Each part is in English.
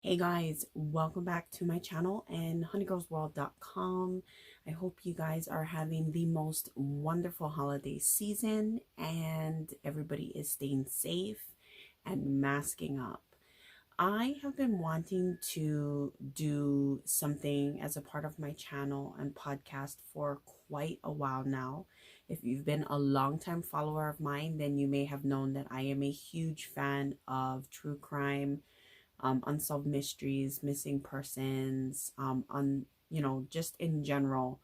Hey guys, welcome back to my channel and honeygirlsworld.com. I hope you guys are having the most wonderful holiday season and everybody is staying safe and masking up. I have been wanting to do something as a part of my channel and podcast for quite a while now. If you've been a long-time follower of mine, then you may have known that I am a huge fan of true crime, unsolved mysteries, missing persons, just in general,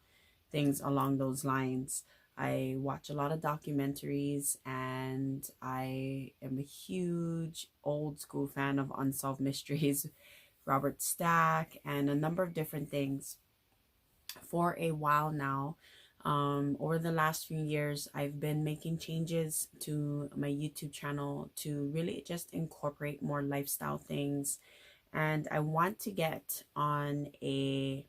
things along those lines. I watch a lot of documentaries and I am a huge old school fan of unsolved mysteries, Robert Stack, and a number of different things for a while now. Over the last few years, I've been making changes to my YouTube channel to really just incorporate more lifestyle things. And I want to get on a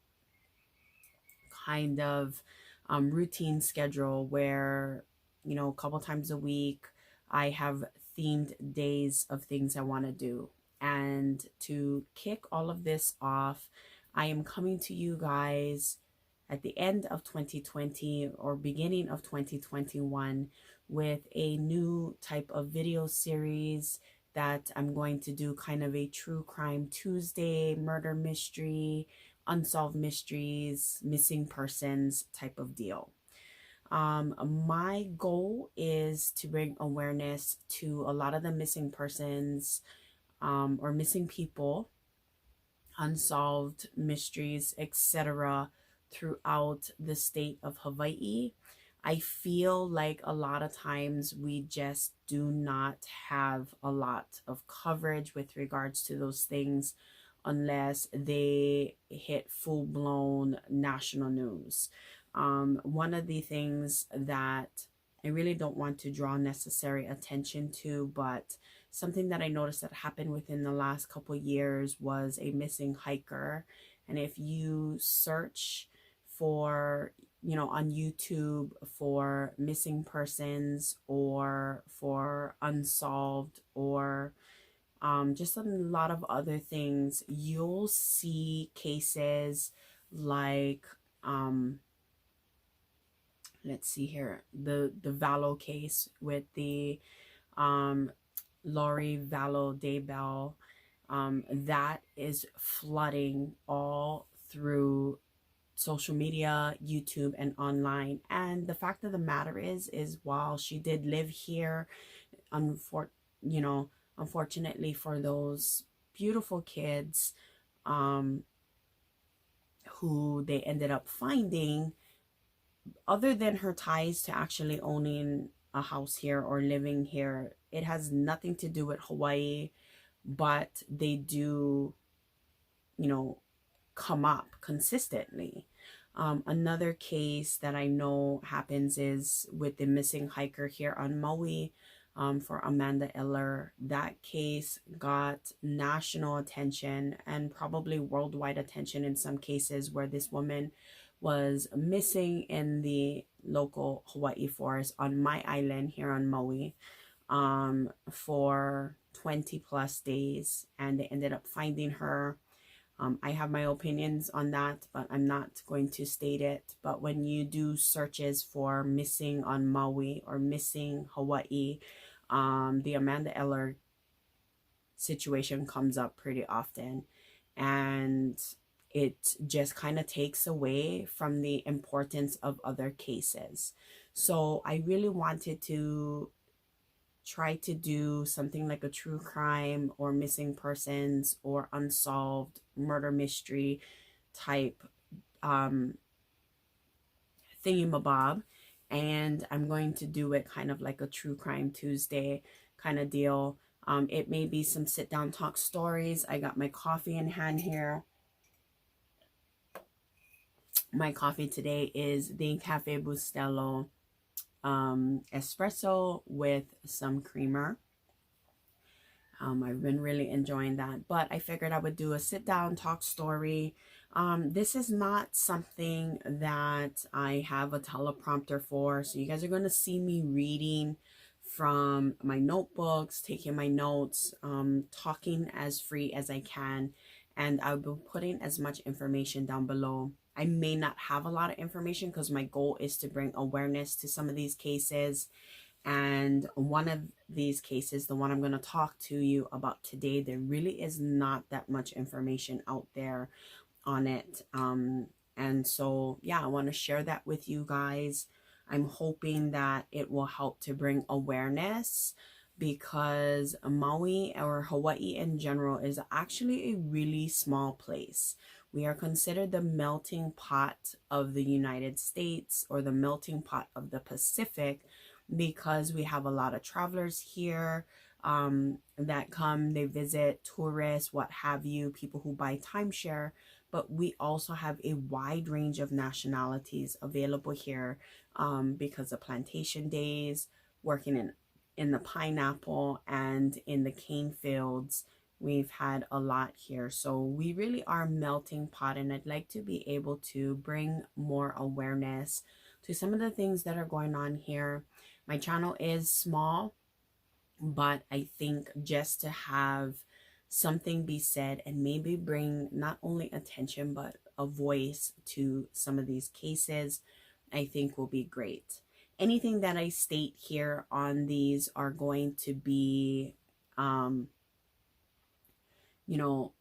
kind of routine schedule where, a couple times a week, I have themed days of things I want to do. And to kick all of this off, I am coming to you guys at the end of 2020 or beginning of 2021 with a new type of video series that I'm going to do, kind of a true crime Tuesday, murder mystery, unsolved mysteries, missing persons type of deal. My goal is to bring awareness to a lot of the missing persons, or missing people, unsolved mysteries, etc., throughout the state of Hawaii. I feel like a lot of times we just do not have a lot of coverage with regards to those things unless they hit full-blown national news. One of the things that I really don't want to draw necessary attention to, but something that I noticed that happened within the last couple years was a missing hiker. And if you search for, on YouTube for missing persons or for unsolved or just a lot of other things, you'll see cases like, let's see here, the Vallow case with the Lori Vallow Daybell, that is flooding all through social media, YouTube, and online. And the fact of the matter is while she did live here, unfor- you know, unfortunately for those beautiful kids, um, who they ended up finding, other than her ties to actually owning a house here or living here, it has nothing to do with Hawaii, but they do, come up consistently. Another case that I know happens is with the missing hiker here on Maui, for Amanda Eller. That case got national attention and probably worldwide attention in some cases, where this woman was missing in the local Hawaii forest on my island here on Maui, for 20 plus days, and they ended up finding her. I have my opinions on that, but I'm not going to state it. But when you do searches for missing on Maui or missing Hawaii, the Amanda Eller situation comes up pretty often. And it just kind of takes away from the importance of other cases. So I really wanted to try to do something like a true crime or missing persons or unsolved murder mystery type thingamabob. And I'm going to do it kind of like a true crime Tuesday kind of deal. It may be some sit down talk stories. I got my coffee in hand here. My coffee today is the Cafe Bustelo espresso with some creamer. I've been really enjoying that, but I figured I would do a sit down talk story. This is not something that I have a teleprompter for, so you guys are going to see me reading from my notebooks, taking my notes, talking as free as I can. and I'll be putting as much information down below. I may not have a lot of information because my goal is to bring awareness to some of these cases. And one of these cases, the one I'm going to talk to you about today, there really is not that much information out there on it. And so, yeah, I want to share that with you guys. I'm hoping that it will help to bring awareness, because Maui, or Hawaii in general, is actually a really small place. We are considered the melting pot of the United States, or the melting pot of the Pacific, because we have a lot of travelers here that come, they visit, tourists, what have you, people who buy timeshare. But we also have a wide range of nationalities available here because of plantation days, working in the pineapple and in the cane fields. We've had a lot here. So we really are a melting pot, and I'd like to be able to bring more awareness to some of the things that are going on here. My channel is small, but I think just to have something be said and maybe bring not only attention but a voice to some of these cases, I think will be great. Anything that I state here on these are going to be you know,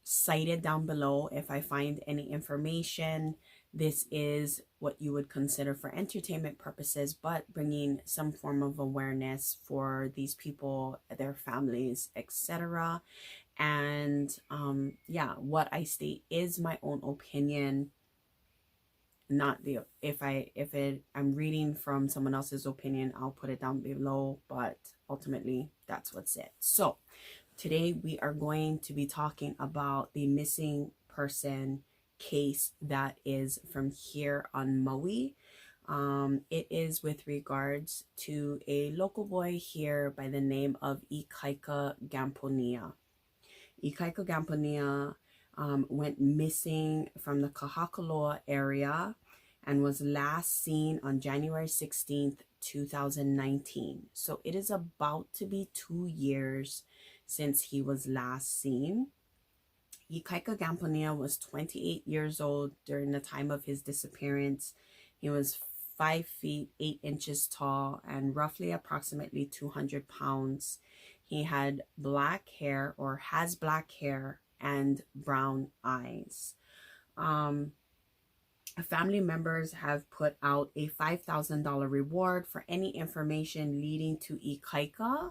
cited down below if I find any information. This is what you would consider for entertainment purposes, but bringing some form of awareness for these people, their families, etc. And yeah, what I state is my own opinion, not the I'm reading from someone else's opinion, I'll put it down below, but ultimately that's what's it. So today we are going to be talking about the missing person case that is from here on Maui. It is with regards to a local boy here by the name of Ikaika Gamponia. Ikaika Gamponia went missing from the Kahakuloa area and was last seen on January 16th, 2019. So it is about to be 2 years since he was last seen. Ikaika Gamponia was 28 years old during the time of his disappearance. He was 5 feet 8 inches tall and roughly approximately 200 pounds. He had black hair, or has black hair, and brown eyes. Family members have put out a $5,000 reward for any information leading to Ikaika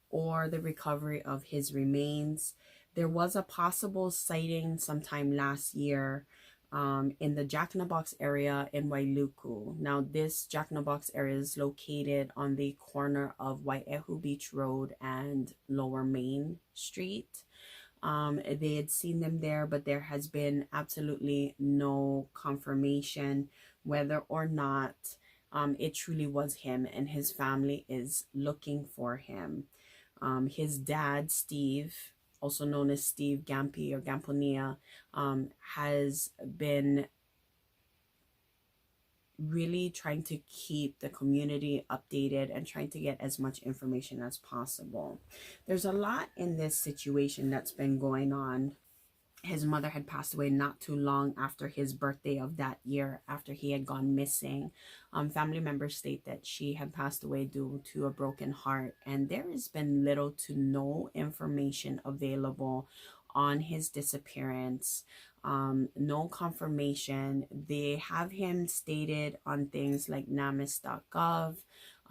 or the recovery of his remains. There was a possible sighting sometime last year in the Jack in the Box area in Wailuku. Now, this Jack in the Box area is located on the corner of Wai'ehu Beach Road and Lower Main Street. They had seen them there, but there has been absolutely no confirmation whether or not it truly was him, and his family is looking for him. His dad, Steve, also known as Steve Gampi or Gamponia, has been really trying to keep the community updated and trying to get as much information as possible. There's a lot in this situation that's been going on. His mother had passed away not too long after his birthday of that year, after he had gone missing. Family members state that she had passed away due to a broken heart, and there has been little to no information available on his disappearance. No confirmation. They have him stated on things like namis.gov,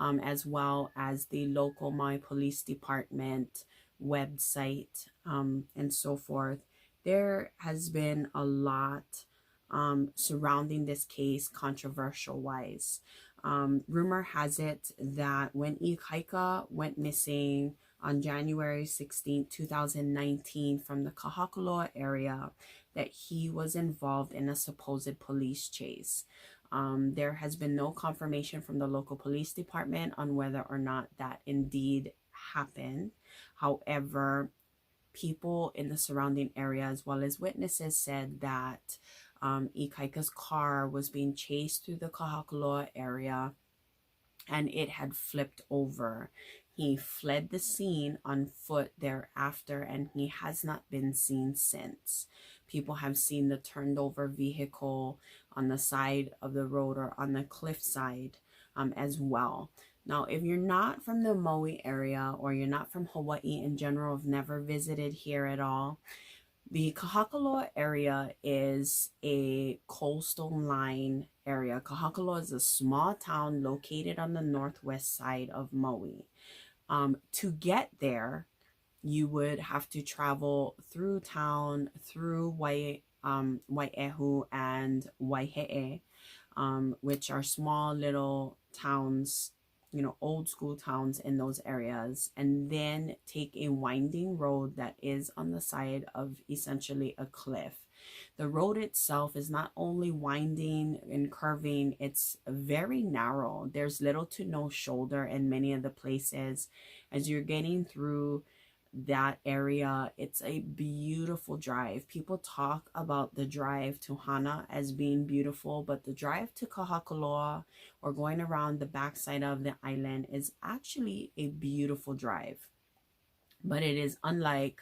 as well as the local Maui Police Department website, and so forth. There has been a lot surrounding this case, controversial wise. Rumor has it that when Ikaika went missing on January 16, 2019 from the Kahakuloa area, that he was involved in a supposed police chase. There has been no confirmation from the local police department on whether or not that indeed happened. However, people in the surrounding area as well as witnesses said that Ikaika's car was being chased through the Kahakuloa area and it had flipped over. He fled the scene on foot thereafter, and he has not been seen since. People have seen the turned over vehicle on the side of the road or on the cliff side as well. Now, if you're not from the Maui area or you're not from Hawaii in general, have never visited here at all, the Kahakuloa area is a coastal line area. Kahakuloa is a small town located on the northwest side of Maui. To get there, you would have to travel through town, through Wai'ehu and Waihe'e, which are small little towns, you know, old school towns in those areas, and then take a winding road that is on the side of essentially a cliff. The road itself is not only winding and curving, it's very narrow. There's little to no shoulder in many of the places. As you're getting through that area, it's a beautiful drive. People talk about the drive to Hana as being beautiful, but the drive to Kahakuloa or going around the backside of the island is actually a beautiful drive. But it is unlike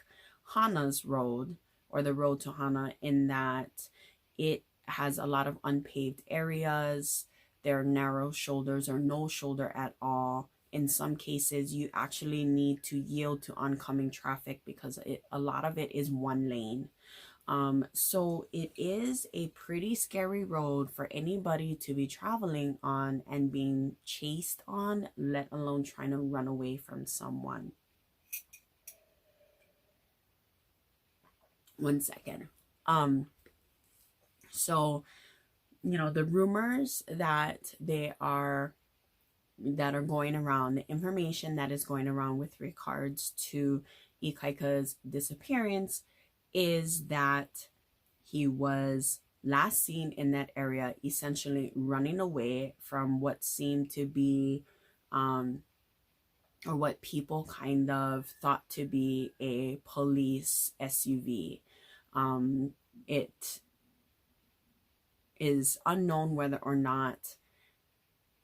Hana's road or the road to Hana in that it has a lot of unpaved areas. There are narrow shoulders or no shoulder at all. In some cases, you actually need to yield to oncoming traffic because a lot of it is one lane. So it is a pretty scary road for anybody to be traveling on and being chased on, let alone trying to run away from someone. One second. So, you know, the rumors that are going around, the information that is going around with regards to Ikaika's disappearance is that he was last seen in that area, essentially running away from what seemed to be, or what people kind of thought to be a police SUV. It is unknown whether or not,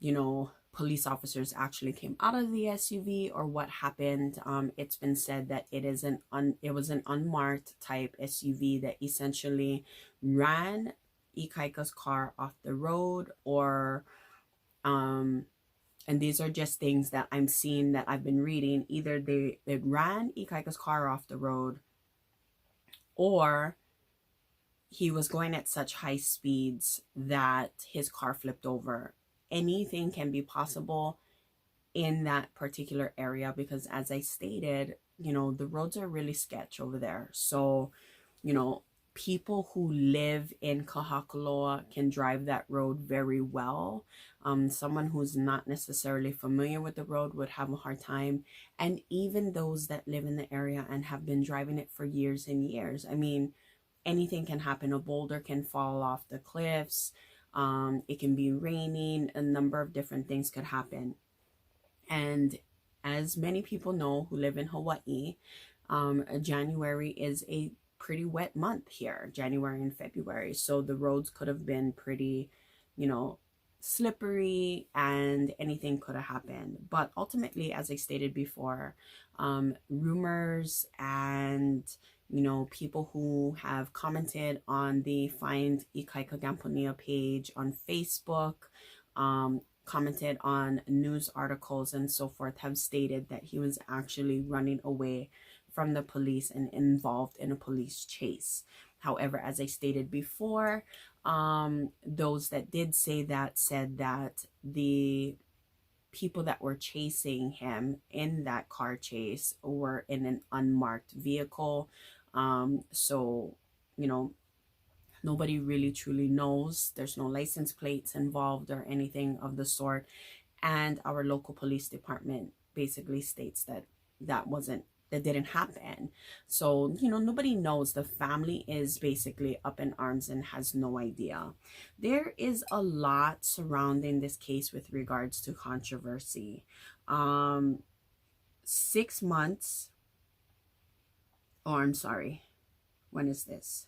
you know, police officers actually came out of the SUV or what happened. It's been said that it was an unmarked type SUV that essentially ran Ikaika's car off the road, or and these are just things that I'm seeing that I've been reading. Either they ran Ikaika's car off the road, or he was going at such high speeds that his car flipped over. Anything can be possible in that particular area because, as I stated, you know, the roads are really sketch over there. So, you know, people who live in Kahakuloa can drive that road very well. Someone who's not necessarily familiar with the road would have a hard time. And even those that live in the area and have been driving it for years and years. I mean, anything can happen. A boulder can fall off the cliffs. It can be raining. A number of different things could happen. And as many people know who live in Hawaii, January is a pretty wet month here, January and February. So the roads could have been pretty, you know, slippery, and anything could have happened. But ultimately, as I stated before, rumors and, you know, people who have commented on the Find Ikaika Gamponia page on Facebook, commented on news articles and so forth, have stated that he was actually running away from the police and involved in a police chase. However, as I stated before, those that did say that said that the people that were chasing him in that car chase were in an unmarked vehicle. So, you know, nobody really truly knows. There's no license plates involved or anything of the sort. And our local police department basically states that that didn't happen. So, you know, nobody knows. The family is basically up in arms and has no idea. There is a lot surrounding this case with regards to controversy. 6 months, oh, I'm sorry, when is this?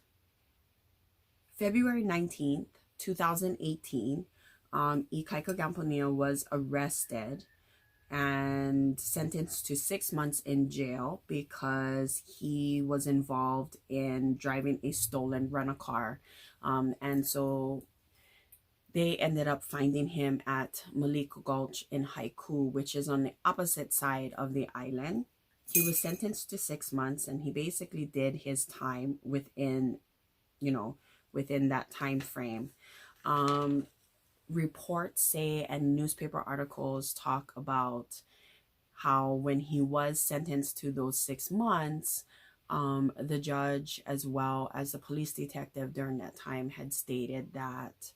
February 19th, 2018, Ikaika Gamponia was arrested and sentenced to 6 months in jail because he was involved in driving a stolen rental car. And so they ended up finding him at Maliko Gulch in Haiku, which is on the opposite side of the island. He was sentenced to 6 months, and he basically did his time within, within that time frame. Reports say, and newspaper articles talk about how when he was sentenced to those 6 months, the judge as well as the police detective during that time had stated that,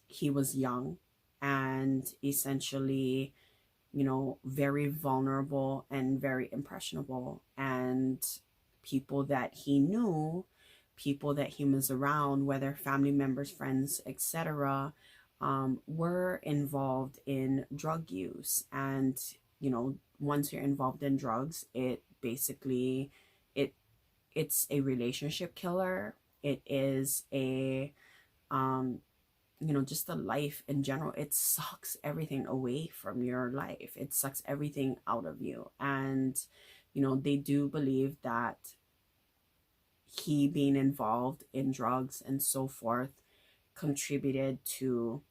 he was young and essentially, very vulnerable and very impressionable. And people that he knew, people that he was around, whether family members, friends, etc., were involved in drug use. And, once you're involved in drugs, it basically, it's a relationship killer. It is a, just the life in general. It sucks everything away from your life. It sucks everything out of you. And, they do believe that he being involved in drugs and so forth contributed to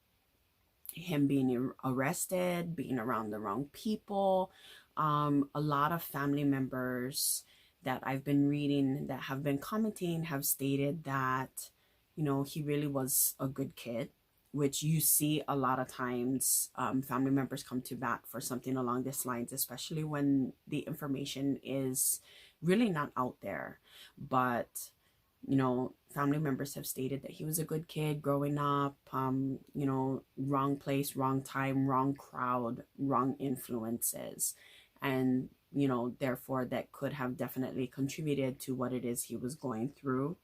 him being arrested, being around the wrong people. A lot of family members that I've been reading that have been commenting have stated that, he really was a good kid, which you see a lot of times. Family members come to bat for something along these lines, especially when the information is really not out there. But, family members have stated that he was a good kid growing up, wrong place, wrong time, wrong crowd, wrong influences. And, therefore that could have definitely contributed to what it is he was going through.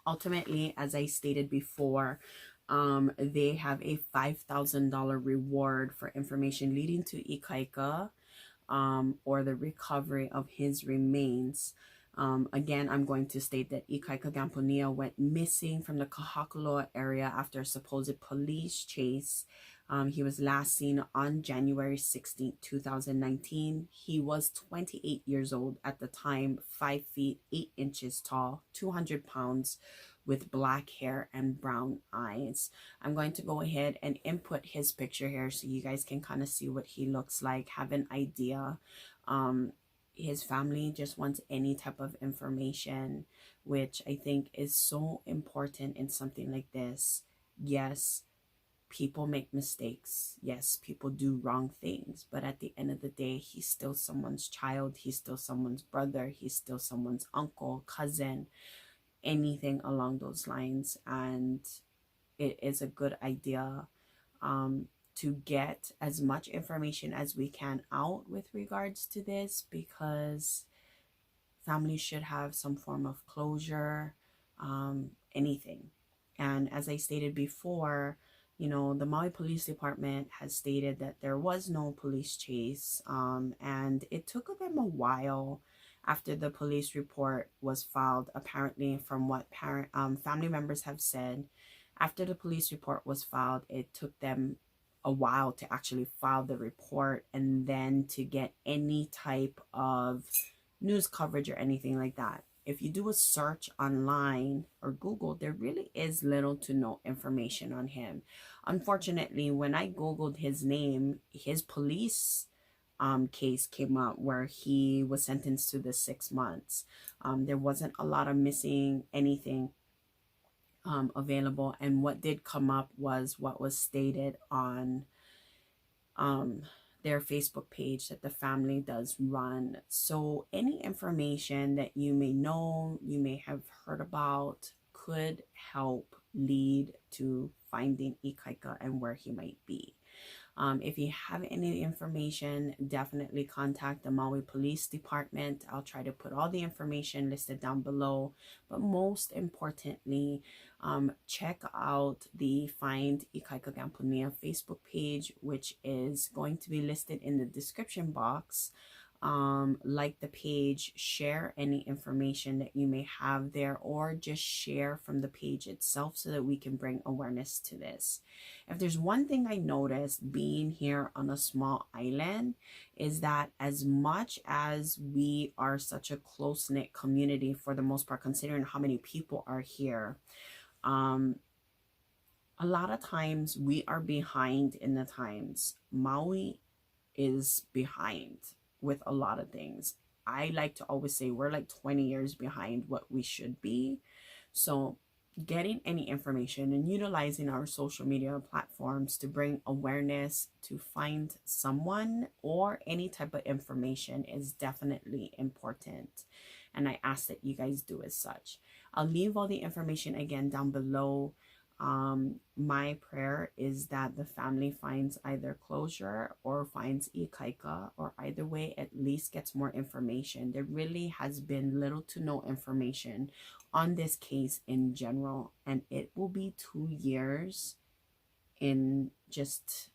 Ultimately, as I stated before, they have a $5,000 reward for information leading to Ikaika, or the recovery of his remains. Again, I'm going to state that Ikaika Gamponia went missing from the Kahakuloa area after a supposed police chase. He was last seen on January 16, 2019. He was 28 years old at the time, 5 feet 8 inches tall, 200 pounds, with black hair and brown eyes. I'm going to go ahead and input his picture here so you guys can kind of see what he looks like, have an idea. His family just wants any type of information, which I think is so important in something like this. Yes, people make mistakes. Yes, people do wrong things. But at the end of the day, he's still someone's child. He's still someone's brother. He's still someone's uncle, cousin, anything along those lines. And it is a good idea to get as much information as we can out with regards to this, because families should have some form of closure, anything. And as I stated before, the Maui Police Department has stated that there was no police chase, and it took them a while after the police report was filed. Apparently, from what family members have said, after the police report was filed, it took them a while to actually file the report and then to get any type of news coverage or anything like that. If you do a search online or Google, there really is little to no information on him. Unfortunately, when I Googled his name, his police case came up where he was sentenced to the 6 months. There wasn't a lot of missing anything available, and what did come up was what was stated on their Facebook page that the family does run. So any information that you may know, you may have heard about, could help lead to finding Ikaika and where he might be. If you have any information, definitely contact the Maui Police Department. I'll try to put all the information listed down below. But most importantly, check out the Find Ikaika Gamponia Facebook page, which is going to be listed in the description box. like the page, share any information that you may have there, or just share from the page itself so that we can bring awareness to this. If there's one thing I noticed being here on a small island is that as much as we are such a close-knit community for the most part, considering how many people are here, a lot of times we are behind in the times. Maui is behind with a lot of things. I like to always say we're like 20 years behind what we should be. So getting any information and utilizing our social media platforms to bring awareness, to find someone or any type of information is definitely important. And I ask that you guys do as such. I'll leave all the information again down below. My prayer is that the family finds either closure or finds Ikaika, or either way at least gets more information. There really has been little to no information on this case in general, and it will be 2 years in just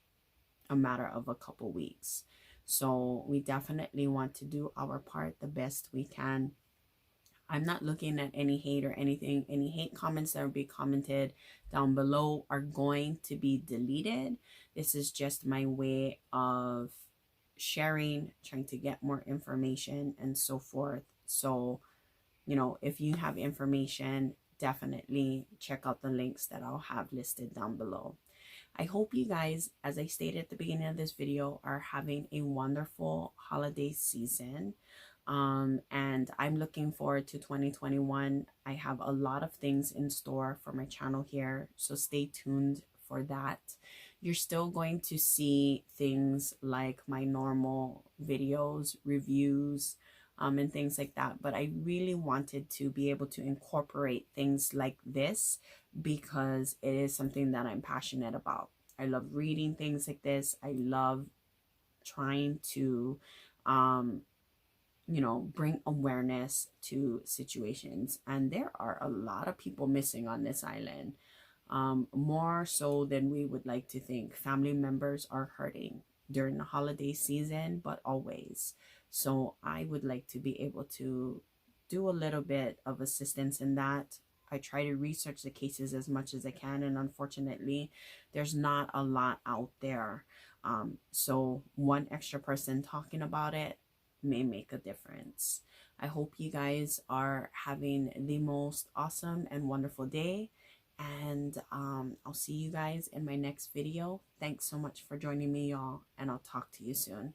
a matter of a couple weeks. So we definitely want to do our part the best we can. I'm not looking at any hate or anything. Any hate comments that will be commented down below are going to be deleted. This is just my way of sharing, trying to get more information and so forth. So, you know, if you have information, definitely check out the links that I'll have listed down below. I hope you guys, as I stated at the beginning of this video, are having a wonderful holiday season. And I'm looking forward to 2021. I have a lot of things in store for my channel here, so stay tuned for that. You're still going to see things like my normal videos, reviews, and things like that, but I really wanted to be able to incorporate things like this because it is something that I'm passionate about. I love reading things like this. I love trying to you know, bring awareness to situations. And there are a lot of people missing on this island, more so than we would like to think. Family members are hurting during the holiday season, but always. So I would like to be able to do a little bit of assistance in that. I try to research the cases as much as I can, and unfortunately there's not a lot out there. So one extra person talking about it may make a difference. I hope you guys are having the most awesome and wonderful day, and I'll see you guys in my next video. Thanks so much for joining me, y'all, and I'll talk to you soon.